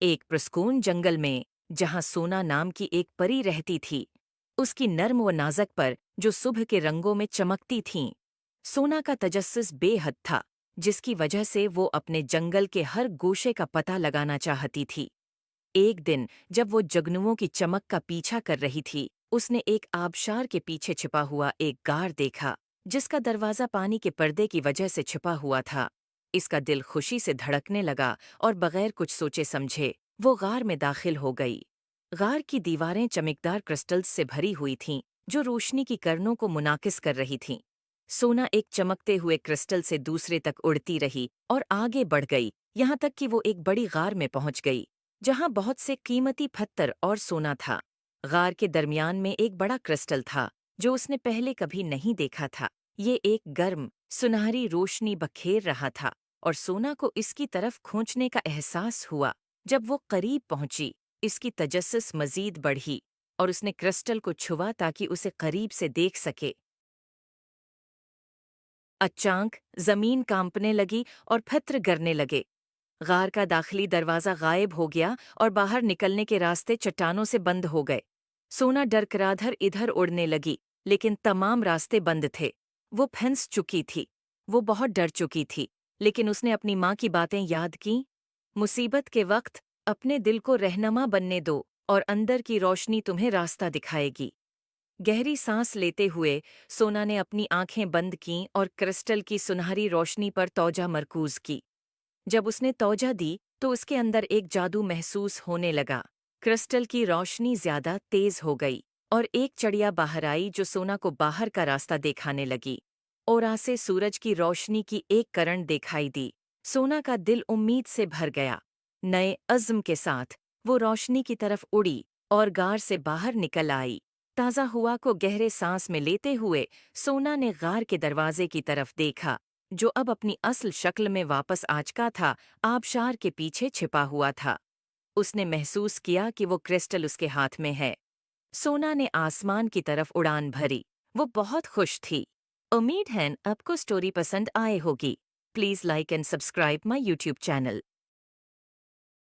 ایک پرسکون جنگل میں جہاں سونا نام کی ایک پری رہتی تھی، اس کی نرم و نازک پر جو صبح کے رنگوں میں چمکتی تھیں۔ سونا کا تجسس بے حد تھا، جس کی وجہ سے وہ اپنے جنگل کے ہر گوشے کا پتہ لگانا چاہتی تھی۔ ایک دن جب وہ جگنوؤں کی چمک کا پیچھا کر رہی تھی، اس نے ایک آبشار کے پیچھے چھپا ہوا ایک غار دیکھا، جس کا دروازہ پانی کے پردے کی وجہ سے چھپا ہوا تھا۔ اس کا دل خوشی سے دھڑکنے لگا اور بغیر کچھ سوچے سمجھے وہ غار میں داخل ہو گئی۔ غار کی دیواریں چمکدار کرسٹلز سے بھری ہوئی تھیں، جو روشنی کی کرنوں کو منعکس کر رہی تھیں۔ سونا ایک چمکتے ہوئے کرسٹل سے دوسرے تک اڑتی رہی اور آگے بڑھ گئی، یہاں تک کہ وہ ایک بڑی غار میں پہنچ گئی، جہاں بہت سے قیمتی پتھر اور سونا تھا۔ غار کے درمیان میں ایک بڑا کرسٹل تھا، جو اس نے پہلے کبھی نہیں دیکھا تھا۔ یہ ایک گرم، سنہری روشنی بکھیر رہا تھا اور سونا کو اس کی طرف کھینچنے کا احساس ہوا۔ جب وہ قریب پہنچی، اس کی تجسس مزید بڑھی اور اس نے کرسٹل کو چھوا تاکہ اسے قریب سے دیکھ سکے۔ اچانک زمین کانپنے لگی اور پتھر گرنے لگے۔ غار کا داخلی دروازہ غائب ہو گیا اور باہر نکلنے کے راستے چٹانوں سے بند ہو گئے۔ سونا ڈر کر ادھر ادھر اڑنے لگی، لیکن تمام راستے بند تھے۔ وہ پھنس چکی تھی۔ وہ بہت ڈر چکی تھی، لیکن اس نے اپنی ماں کی باتیں یاد کیں۔ مصیبت کے وقت اپنے دل کو رہنما بننے دو اور اندر کی روشنی تمہیں راستہ دکھائے گی۔ گہری سانس لیتے ہوئے سونا نے اپنی آنکھیں بند کیں اور کرسٹل کی سنہری روشنی پر توجہ مرکوز کی۔ جب اس نے توجہ دی تو اس کے اندر ایک جادو محسوس ہونے لگا۔ کرسٹل کی روشنی زیادہ تیز ہو گئی اور ایک چڑیا باہر آئی جو سونا کو باہر کا راستہ دکھانے لگی۔ اورا سے سورج کی روشنی کی ایک کرن دکھائی دی۔ سونا کا دل امید سے بھر گیا۔ نئے عزم کے ساتھ وہ روشنی کی طرف اڑی اور غار سے باہر نکل آئی۔ تازہ ہوا کو گہرے سانس میں لیتے ہوئے سونا نے غار کے دروازے کی طرف دیکھا، جو اب اپنی اصل شکل میں واپس آ چکا تھا، آبشار کے پیچھے چھپا ہوا تھا۔ اس نے محسوس کیا کہ وہ کرسٹل اس کے ہاتھ میں ہے۔ سونا نے آسمان کی طرف اڑان بھری۔ وہ بہت خوش تھی۔ امید ہے آپ کو سٹوری پسند آئے ہوگی۔ Please like and subscribe my YouTube channel.